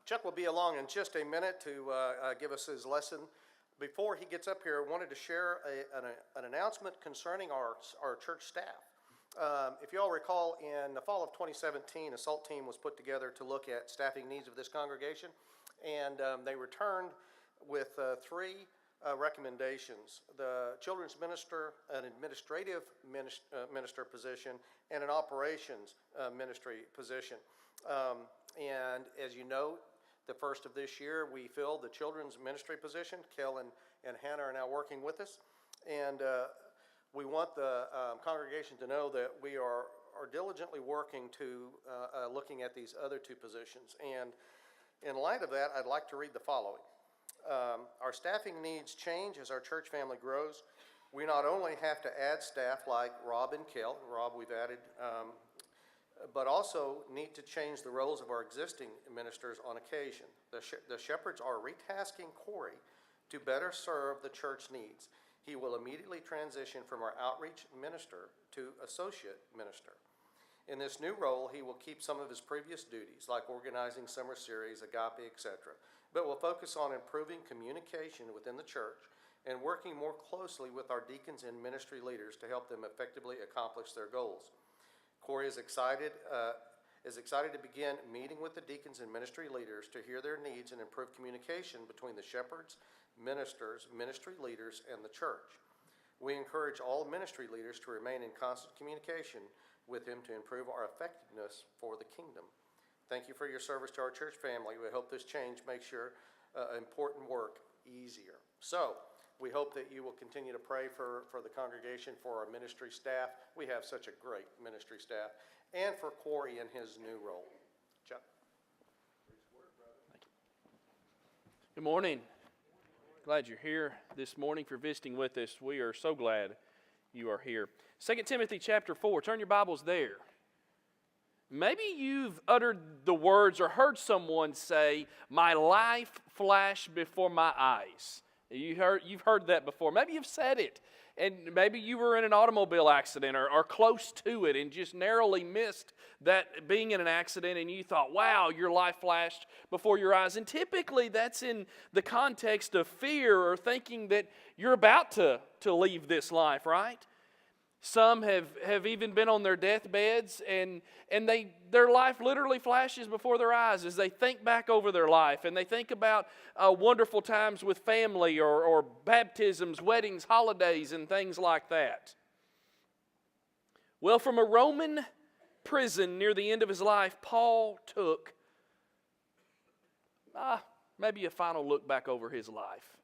Chuck will be along in just a minute to give us his lesson. Before he gets up here, I wanted to share an announcement concerning our church staff. If you all recall, in the fall of 2017, a SALT team was put together to look at staffing needs of this congregation, and they returned with three recommendations: the children's minister, an administrative minister position, and an operations ministry position. And as you know, the first of this year, we filled the children's ministry position. Kel and Hannah are now working with us. And we want the congregation to know that we are diligently working to looking at these other two positions. And in light of that, I'd like to read the following. Our staffing needs change as our church family grows. We not only have to add staff like Rob and Kel, Rob we've added, but also need to change the roles of our existing ministers on occasion. The shepherds are retasking Corey to better serve the church needs. He will immediately transition from our outreach minister to associate minister. In this new role, he will keep some of his previous duties, like organizing summer series, agape, etc., but will focus on improving communication within the church and working more closely with our deacons and ministry leaders to help them effectively accomplish their goals. Corey is excited to begin meeting with the deacons and ministry leaders to hear their needs and improve communication between the shepherds, ministers, ministry leaders, and the church. We encourage all ministry leaders to remain in constant communication with him to improve our effectiveness for the kingdom. Thank you for your service to our church family. We hope this change makes your important work easier. So, we hope that you will continue to pray for the congregation, for our ministry staff. We have such a great ministry staff, and for Corey in his new role. Chuck. Thank you. Good morning. Glad you're here this morning. If you're visiting with us, we are so glad you are here. 2 Timothy chapter 4. Turn your Bibles there. Maybe you've uttered the words or heard someone say, "My life flashed before my eyes." You've heard that before. Maybe you've said it, and maybe you were in an automobile accident or close to it and just narrowly missed that being in an accident, and you thought, wow, your life flashed before your eyes. And typically that's in the context of fear or thinking that you're about to leave this life, right? Some have even been on their deathbeds, and their life literally flashes before their eyes as they think back over their life, and they think about wonderful times with family or baptisms, weddings, holidays, and things like that. Well, from a Roman prison near the end of his life, Paul took maybe a final look back over his life.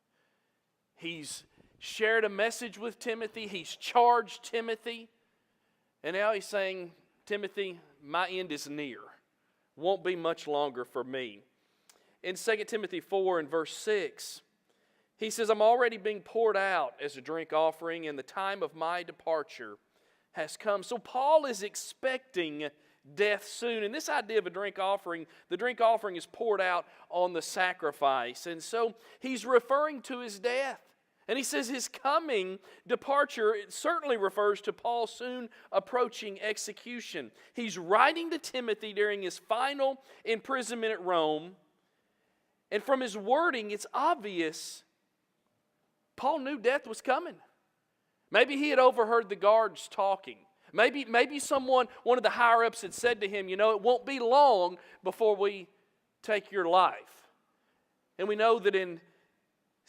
He's shared a message with Timothy. He's charged Timothy. And now he's saying, Timothy, my end is near. Won't be much longer for me. In 2 Timothy 4 and verse 6, he says, I'm already being poured out as a drink offering, and the time of my departure has come. So Paul is expecting death soon. And this idea of a drink offering, the drink offering is poured out on the sacrifice. And so he's referring to his death. And he says his coming departure, it certainly refers to Paul's soon approaching execution. He's writing to Timothy during his final imprisonment at Rome. And from his wording, it's obvious Paul knew death was coming. Maybe he had overheard the guards talking. Maybe one of the higher-ups had said to him, it won't be long before we take your life. And we know that in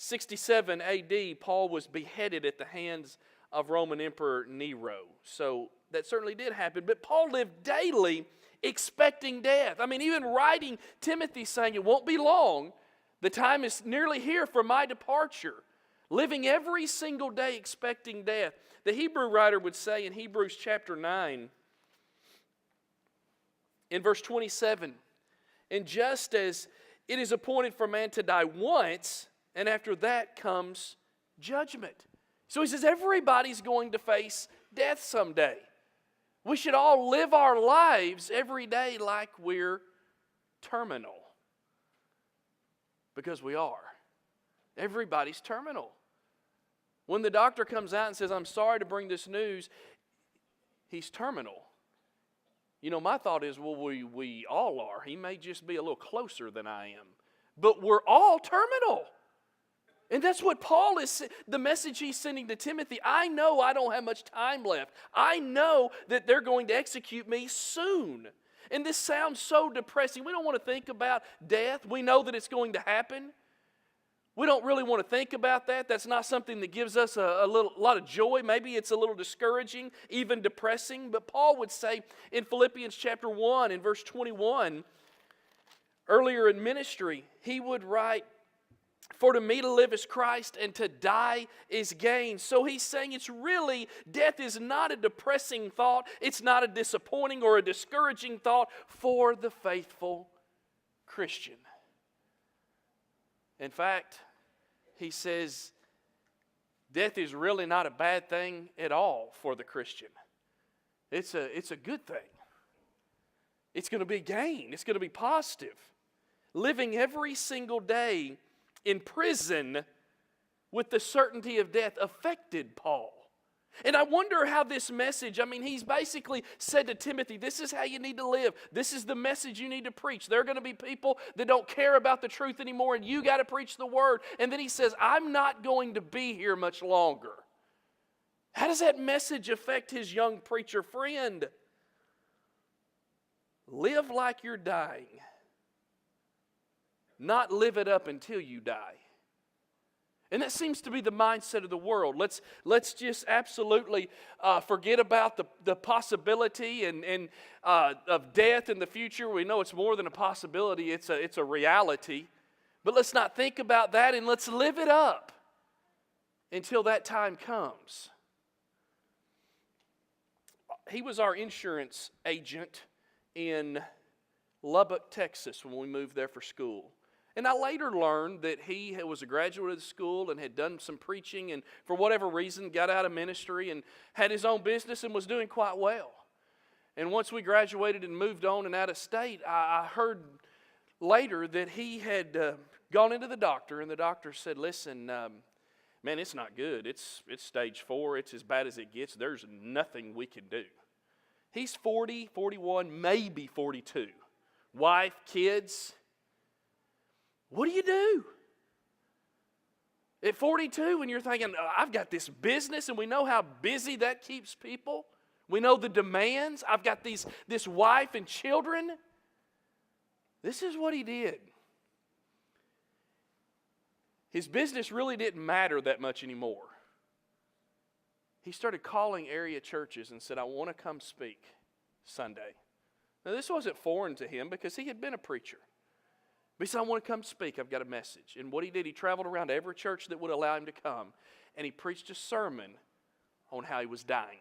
67 A.D., Paul was beheaded at the hands of Roman Emperor Nero. So that certainly did happen. But Paul lived daily expecting death. I mean, even writing Timothy saying it won't be long. The time is nearly here for my departure. Living every single day expecting death. The Hebrew writer would say in Hebrews chapter 9, in verse 27, and just as it is appointed for man to die once, and after that comes judgment. So he says everybody's going to face death someday. We should all live our lives every day like we're terminal. Because we are. Everybody's terminal. When the doctor comes out and says, I'm sorry to bring this news, he's terminal. You know, my thought is, well, we all are. He may just be a little closer than I am. But we're all terminal. And that's what Paul is, the message he's sending to Timothy. I know I don't have much time left. I know that they're going to execute me soon. And this sounds so depressing. We don't want to think about death. We know that it's going to happen. We don't really want to think about that. That's not something that gives us a lot of joy. Maybe it's a little discouraging, even depressing. But Paul would say in Philippians chapter 1 and verse 21, earlier in ministry, he would write, "For to me to live is Christ, and to die is gain." So he's saying it's really, death is not a depressing thought. It's not a disappointing or a discouraging thought for the faithful Christian. In fact, he says death is really not a bad thing at all for the Christian. It's a good thing. It's going to be gain. It's going to be positive. Living every single day in prison with the certainty of death affected Paul. And I wonder how this message, he's basically said to Timothy, this is how you need to live. This is the message you need to preach. There are going to be people that don't care about the truth anymore, and you got to preach the word. And then he says, I'm not going to be here much longer. How does that message affect his young preacher friend? Live like you're dying. Not live it up until you die. And that seems to be the mindset of the world. Let's just absolutely forget about the possibility and of death in the future. We know it's more than a possibility. It's a reality. But let's not think about that, and let's live it up until that time comes. He was our insurance agent in Lubbock, Texas, when we moved there for school. And I later learned that he was a graduate of the school and had done some preaching and for whatever reason got out of ministry and had his own business and was doing quite well. And once we graduated and moved on and out of state, I heard later that he had gone into the doctor, and the doctor said, listen, man, it's not good. It's stage 4. It's as bad as it gets. There's nothing we can do. He's 40, 41, maybe 42. Wife, kids. What do you do? At 42, when you're thinking, I've got this business, and we know how busy that keeps people. We know the demands. I've got this wife and children. This is what he did. His business really didn't matter that much anymore. He started calling area churches and said, I want to come speak Sunday. Now, this wasn't foreign to him because he had been a preacher. But he said, I want to come speak. I've got a message. And what he did, he traveled around to every church that would allow him to come, and he preached a sermon on how he was dying.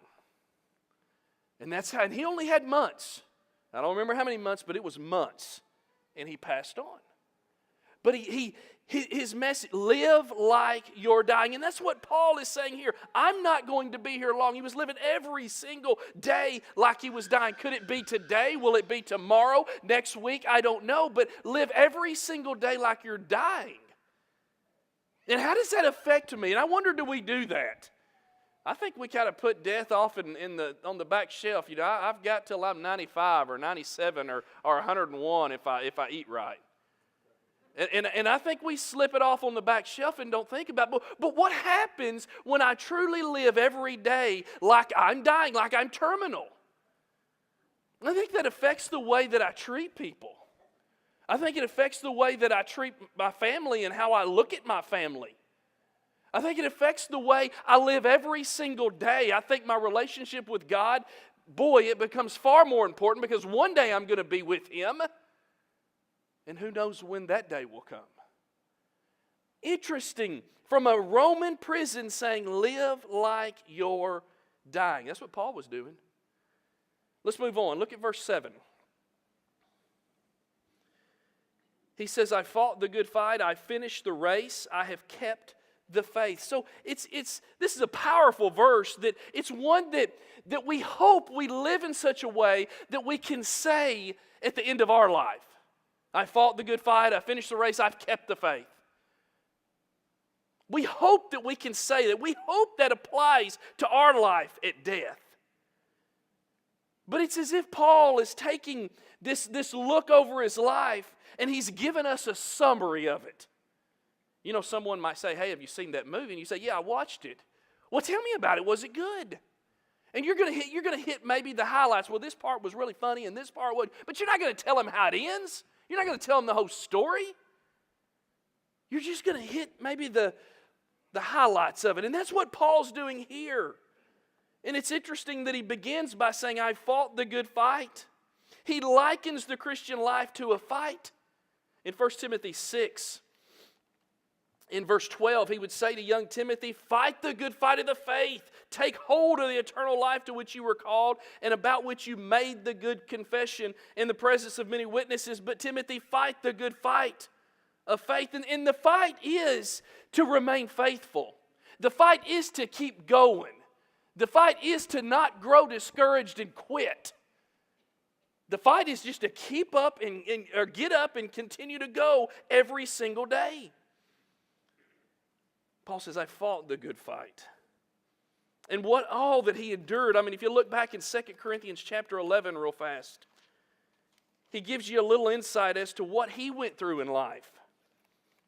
And that's how, and he only had months. I don't remember how many months, but it was months. And he passed on. But his message, live like you're dying. And that's what Paul is saying here. I'm not going to be here long. He was living every single day like he was dying. Could it be today? Will it be tomorrow? Next week? I don't know. But live every single day like you're dying. And how does that affect me? And I wonder, do we do that? I think we kind of put death off on the back shelf. You know, I've got till I'm 95 or 97 or 101 if I eat right. And I think we slip it off on the back shelf and don't think about it. But what happens when I truly live every day like I'm dying, like I'm terminal? I think that affects the way that I treat people. I think it affects the way that I treat my family and how I look at my family. I think it affects the way I live every single day. I think my relationship with God, boy, it becomes far more important because one day I'm going to be with Him. And who knows when that day will come. Interesting, from a Roman prison saying, live like you're dying. That's what Paul was doing. Let's move on. Look at verse 7. He says, I fought the good fight, I finished the race, I have kept the faith. So this is a powerful verse that it's one that we hope we live in such a way that we can say at the end of our life. I fought the good fight, I finished the race, I've kept the faith. We hope that we can say that. We hope that applies to our life at death. But it's as if Paul is taking this look over his life and he's given us a summary of it. You know, someone might say, hey, have you seen that movie? And you say, yeah, I watched it. Well, tell me about it. Was it good? And you're going to hit maybe the highlights. Well, this part was really funny and this part was. But you're not going to tell them how it ends. You're not going to tell them the whole story. You're just going to hit maybe the highlights of it. And that's what Paul's doing here. And it's interesting that he begins by saying, I fought the good fight. He likens the Christian life to a fight. In 1 Timothy 6, in verse 12, he would say to young Timothy, fight the good fight of the faith. Take hold of the eternal life to which you were called and about which you made the good confession in the presence of many witnesses. But Timothy, fight the good fight of faith. And the fight is to remain faithful. The fight is to keep going. The fight is to not grow discouraged and quit. The fight is just to keep up or get up and continue to go every single day. Paul says, I fought the good fight. And what all that he endured. I mean, if you look back in 2 Corinthians chapter 11 real fast, he gives you a little insight as to what he went through in life.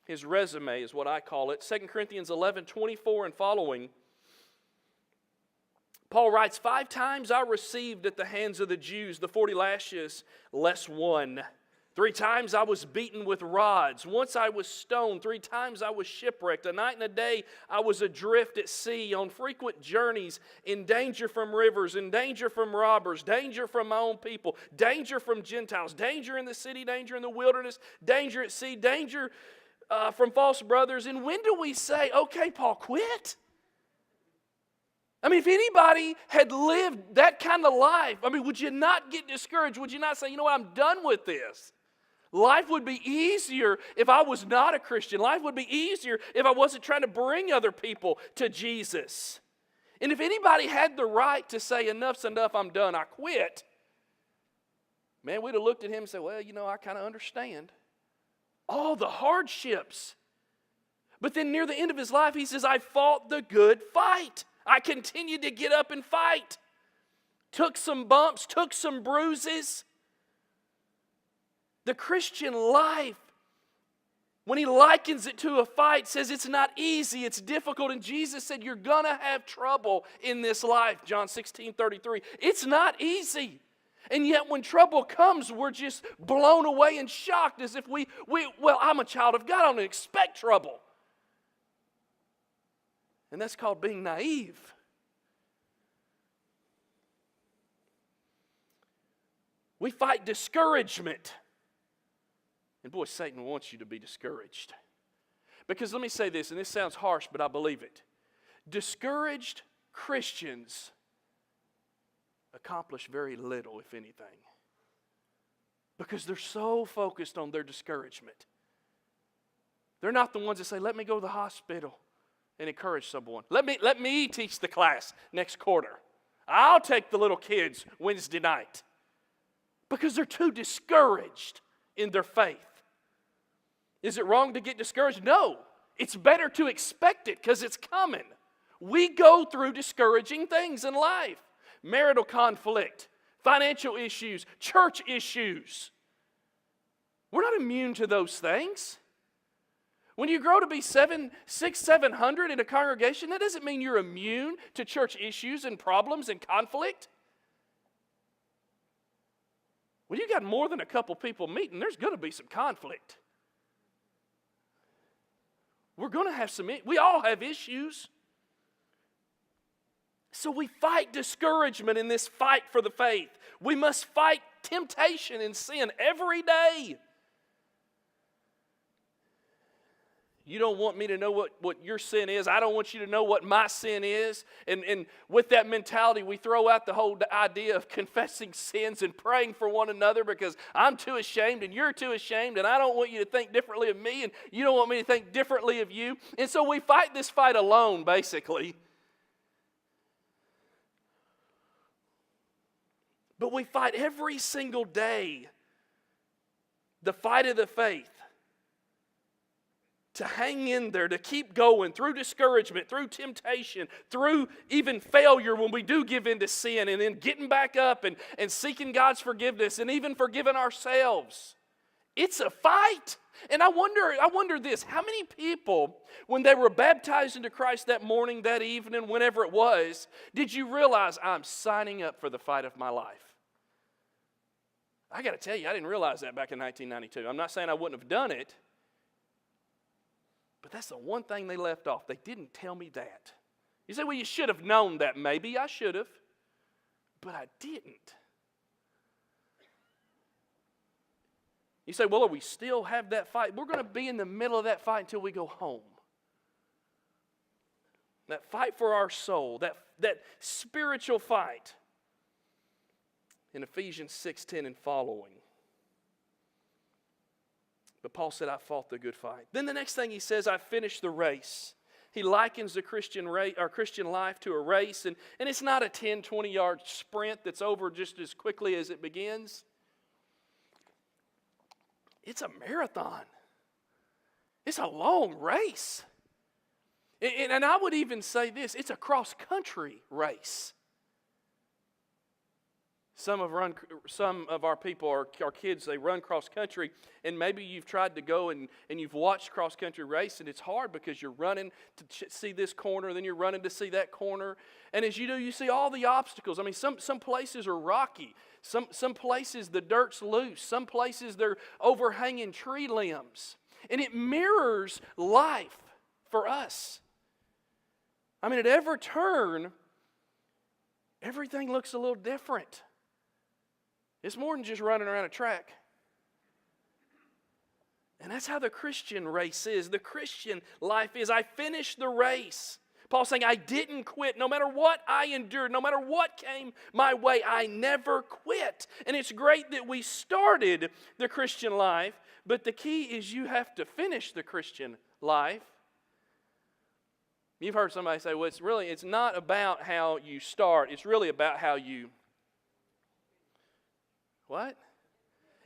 His resume is what I call it. 2 Corinthians 11:24 and following. Paul writes, 5 times I received at the hands of the Jews the 40 lashes less one. 3 times I was beaten with rods. Once I was stoned. 3 times I was shipwrecked. A night and a day I was adrift at sea, on frequent journeys, in danger from rivers, in danger from robbers, danger from my own people, danger from Gentiles, danger in the city, danger in the wilderness, danger at sea, danger from false brothers. And when do we say, okay, Paul, quit? I mean, if anybody had lived that kind of life, I mean, would you not get discouraged? Would you not say, you know what, I'm done with this? Life would be easier if I was not a Christian. Life would be easier if I wasn't trying to bring other people to Jesus. And if anybody had the right to say, enough's enough, I'm done, I quit, man, we'd have looked at him and said, well, you know, I kind of understand all the hardships. But then near the end of his life, he says, I fought the good fight. I continued to get up and fight. Took some bumps, took some bruises. The Christian life, when he likens it to a fight, says it's not easy, it's difficult. And Jesus said, you're going to have trouble in this life, John 16:33. It's not easy. And yet when trouble comes, we're just blown away and shocked as if well, I'm a child of God, I don't expect trouble. And that's called being naive. We fight discouragement. And boy, Satan wants you to be discouraged. Because let me say this, and this sounds harsh, but I believe it. Discouraged Christians accomplish very little, if anything. Because they're so focused on their discouragement. They're not the ones that say, let me go to the hospital and encourage someone. Let me teach the class next quarter. I'll take the little kids Wednesday night. Because they're too discouraged in their faith. Is it wrong to get discouraged? No. It's better to expect it because it's coming. We go through discouraging things in life. Marital conflict, financial issues, church issues. We're not immune to those things. When you grow to be 700 in a congregation, that doesn't mean you're immune to church issues and problems and conflict. When you got more than a couple people meeting, there's going to be some conflict. We're going to have we all have issues. So we fight discouragement in this fight for the faith. We must fight temptation and sin every day. You don't want me to know what your sin is. I don't want you to know what my sin is. And with that mentality, we throw out the whole idea of confessing sins and praying for one another because I'm too ashamed and you're too ashamed and I don't want you to think differently of me and you don't want me to think differently of you. And so we fight this fight alone, basically. But we fight every single day the fight of the faith. to hang in there, to keep going through discouragement, through temptation, through even failure when we do give in to sin, and then getting back up and seeking God's forgiveness and even forgiving ourselves. It's a fight. And I wonder this, how many people, when they were baptized into Christ that morning, that evening, whenever it was, did you realize, I'm signing up for the fight of my life? I got to tell you, I didn't realize that back in 1992. I'm not saying I wouldn't have done it, but that's the one thing they left off. They didn't tell me that. You say, well, you should have known that. Maybe I should have, but I didn't. You say, well, we still have that fight? We're going to be in the middle of that fight until we go home. That fight for our soul, that spiritual fight. In Ephesians 6:10 and following. But Paul said, I fought the good fight. Then the next thing he says, I finished the race. He likens the Christian life to a race, and it's not a 10, 20-yard sprint that's over just as quickly as it begins. It's a marathon. It's a long race. And I would even say this, it's a cross-country race. Some of our people, our kids, they run cross-country, and maybe you've tried to go and you've watched cross-country race, and it's hard because you're running to see this corner, then you're running to see that corner. And as you do, you see all the obstacles. I mean, some places are rocky. Some places the dirt's loose. Some places they're overhanging tree limbs. And it mirrors life for us. I mean, at every turn, everything looks a little different. It's more than just running around a track. And that's how the Christian race is. The Christian life is. I finished the race. Paul's saying, I didn't quit. No matter what I endured, no matter what came my way, I never quit. And it's great that we started the Christian life, but the key is you have to finish the Christian life. You've heard somebody say, well, it's not about how you start. It's really about how you... What?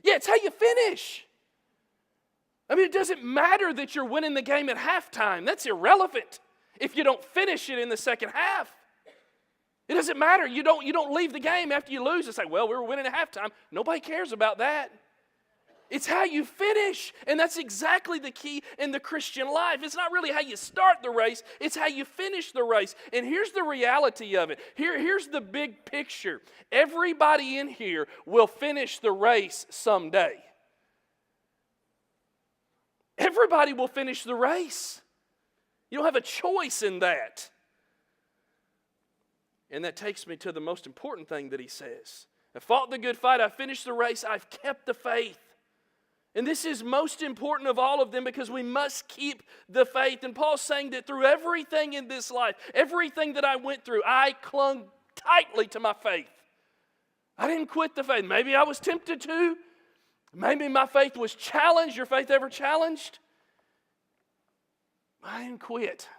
Yeah, it's how you finish. I mean, it doesn't matter that you're winning the game at halftime. That's irrelevant if you don't finish it in the second half. It doesn't matter. You don't leave the game after you lose and say, well, we were winning at halftime. Nobody cares about that. It's how you finish, and that's exactly the key in the Christian life. It's not really how you start the race, it's how you finish the race. And here's the reality of it. Here's the big picture. Everybody in here will finish the race someday. Everybody will finish the race. You don't have a choice in that. And that takes me to the most important thing that he says. I fought the good fight, I finished the race, I've kept the faith. And this is most important of all of them because we must keep the faith. And Paul's saying that through everything in this life, everything that I went through, I clung tightly to my faith. I didn't quit the faith. Maybe I was tempted to. Maybe my faith was challenged. Your faith ever challenged? I didn't quit.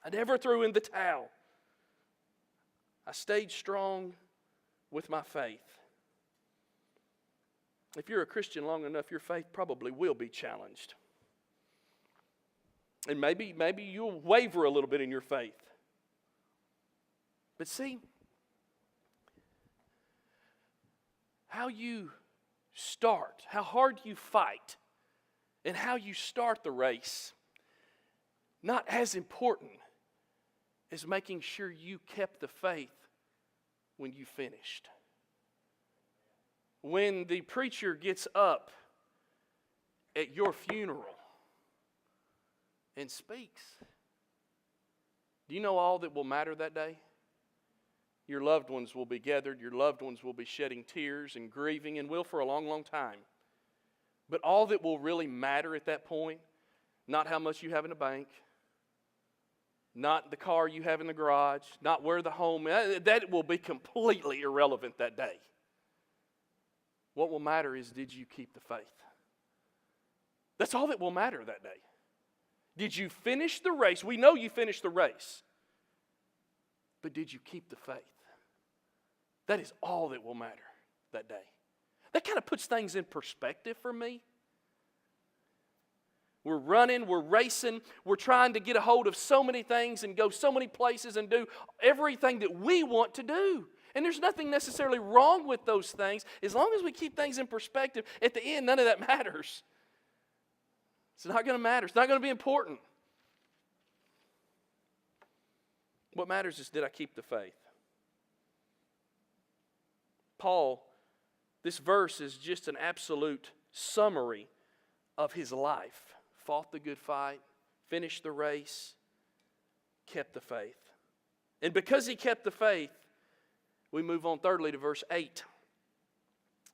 I never threw in the towel. I stayed strong with my faith. If you're a Christian long enough, your faith probably will be challenged. And maybe you'll waver a little bit in your faith. But see, how you start, how hard you fight, and how you start the race, not as important as making sure you kept the faith when you finished. When the preacher gets up at your funeral and speaks, do you know all that will matter that day? Your loved ones will be gathered, your loved ones will be shedding tears and grieving, and will for a long, long time. But all that will really matter at that point, not how much you have in the bank, not the car you have in the garage, not where the home is, that will be completely irrelevant that day. What will matter is, did you keep the faith? That's all that will matter that day. Did you finish the race? We know you finished the race. But did you keep the faith? That is all that will matter that day. That kind of puts things in perspective for me. We're running, we're racing, we're trying to get a hold of so many things and go so many places and do everything that we want to do. And there's nothing necessarily wrong with those things. As long as we keep things in perspective, at the end, none of that matters. It's not going to matter. It's not going to be important. What matters is, did I keep the faith? Paul, this verse is just an absolute summary of his life. Fought the good fight, finished the race, kept the faith. And because he kept the faith, we move on thirdly to verse 8.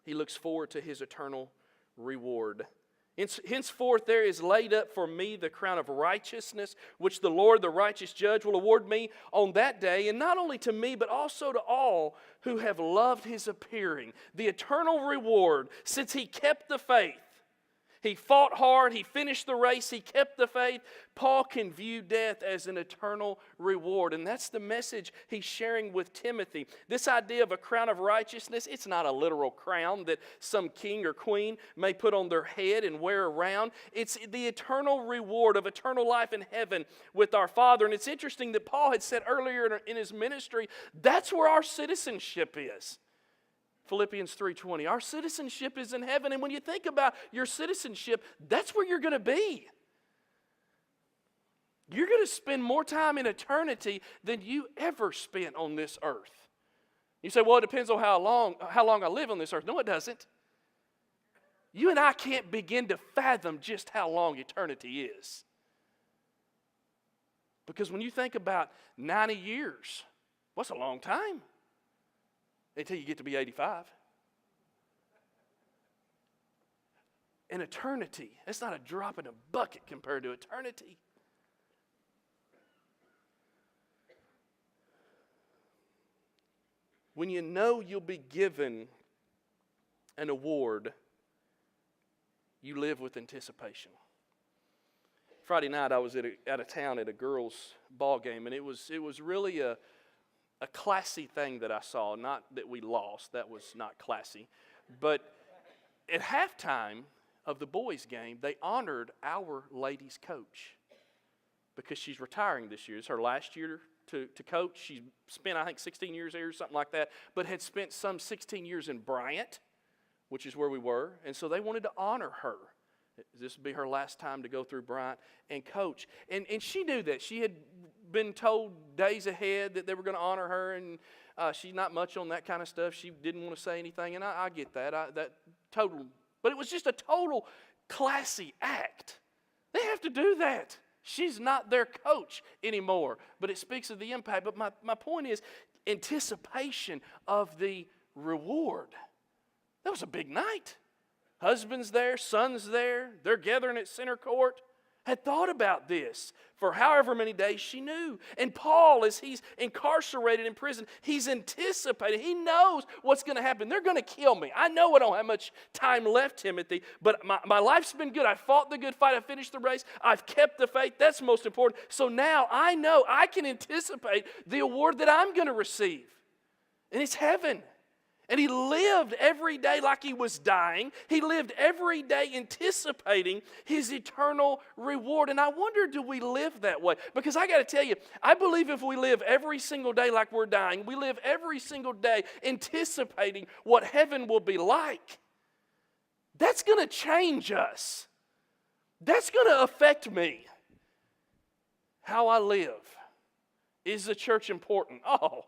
He looks forward to his eternal reward. Henceforth there is laid up for me the crown of righteousness, which the Lord, the righteous judge, will award me on that day, and not only to me, but also to all who have loved his appearing. The eternal reward, since he kept the faith. He fought hard, he finished the race, he kept the faith. Paul can view death as an eternal reward, and that's the message he's sharing with Timothy. This idea of a crown of righteousness, it's not a literal crown that some king or queen may put on their head and wear around. It's the eternal reward of eternal life in heaven with our Father. And it's interesting that Paul had said earlier in his ministry, that's where our citizenship is. Philippians 3:20, our citizenship is in heaven. And when you think about your citizenship, that's where you're going to be. You're going to spend more time in eternity than you ever spent on this earth. You say, well, it depends on how long I live on this earth. No, it doesn't. You and I can't begin to fathom just how long eternity is. Because when you think about 90 years, what's a long time? Until you get to be 85. And eternity, that's not a drop in a bucket compared to eternity. When you know you'll be given an award, you live with anticipation. Friday night I was out of town at a girls' ball game, and it was really a classy thing that I saw. Not that we lost, that was not classy. But at halftime of the boys' game, they honored our ladies' coach because she's retiring this year. It's her last year to coach. She spent, I think, 16 years there or something like that, but had spent some 16 years in Bryant, which is where we were. And so they wanted to honor her. This would be her last time to go through Bryant and coach. And she knew that. She had been told days ahead that they were going to honor her, and she's not much on that kind of stuff. She didn't want to say anything, and I get that. But it was just a total classy act. They have to do that. She's not their coach anymore, but it speaks of the impact. But my point is anticipation of the reward. That was a big night. Husband's there, son's there, they're gathering at center court. Had thought about this for however many days she knew. And Paul, as he's incarcerated in prison, he's anticipating. He knows what's going to happen. They're going to kill me. I know I don't have much time left, Timothy, but my life's been good. I fought the good fight. I finished the race. I've kept the faith. That's most important. So now I know I can anticipate the award that I'm going to receive. And it's heaven. And he lived every day like he was dying. He lived every day anticipating his eternal reward. And I wonder, do we live that way? Because I got to tell you, I believe if we live every single day like we're dying, we live every single day anticipating what heaven will be like, that's going to change us. That's going to affect me. How I live. Is the church important? Oh,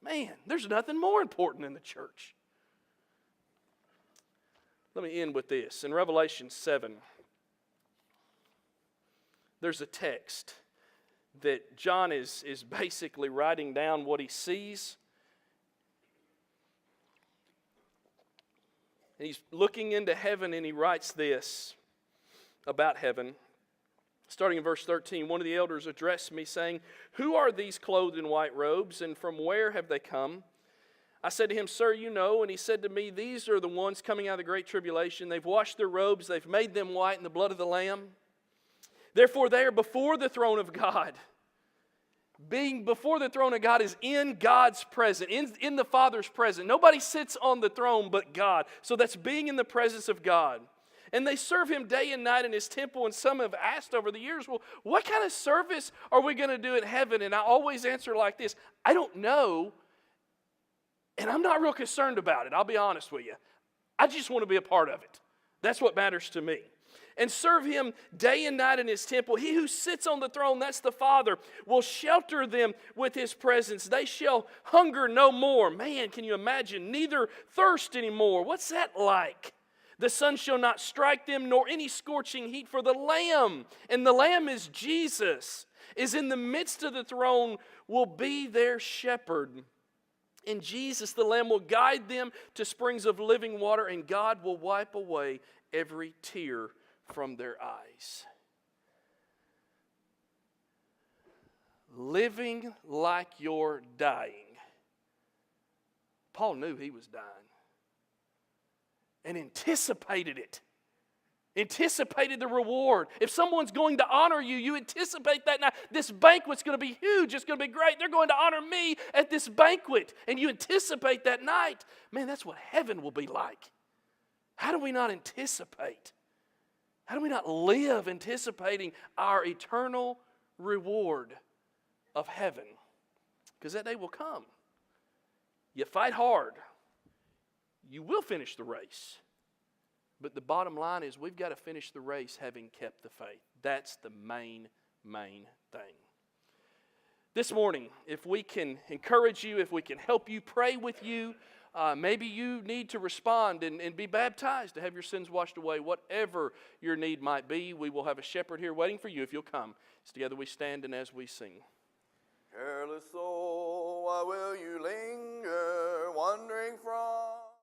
man, there's nothing more important than the church. Let me end with this. In Revelation 7, there's a text that John is basically writing down what he sees. And he's looking into heaven, and he writes this about heaven. Starting in verse 13, one of the elders addressed me, saying, "Who are these clothed in white robes, and from where have they come?" I said to him, "Sir, you know." And he said to me, "These are the ones coming out of the great tribulation. They've washed their robes, they've made them white in the blood of the Lamb. Therefore they are before the throne of God." Being before the throne of God is in God's presence, in the Father's presence. Nobody sits on the throne but God. So that's being in the presence of God. And they serve him day and night in his temple. And some have asked over the years, well, what kind of service are we going to do in heaven? And I always answer like this: I don't know, and I'm not real concerned about it. I'll be honest with you. I just want to be a part of it. That's what matters to me. And serve him day and night in his temple. He who sits on the throne, that's the Father, will shelter them with his presence. They shall hunger no more. Man, can you imagine? Neither thirst anymore. What's that like? The sun shall not strike them, nor any scorching heat, for the Lamb, and the Lamb is Jesus, is in the midst of the throne, will be their shepherd. And Jesus, the Lamb, will guide them to springs of living water, and God will wipe away every tear from their eyes. Living like you're dying. Paul knew he was dying and anticipated it. Anticipated the reward. If someone's going to honor you, you anticipate that night. This banquet's going to be huge. It's going to be great. They're going to honor me at this banquet. And you anticipate that night. Man, that's what heaven will be like. How do we not anticipate? How do we not live anticipating our eternal reward of heaven? Because that day will come. You fight hard. You will finish the race. But the bottom line is we've got to finish the race having kept the faith. That's the main thing. This morning, if we can encourage you, if we can help you, pray with you, maybe you need to respond and be baptized to have your sins washed away. Whatever your need might be, we will have a shepherd here waiting for you if you'll come. As together we stand and as we sing. Careless soul, why will you linger, wandering from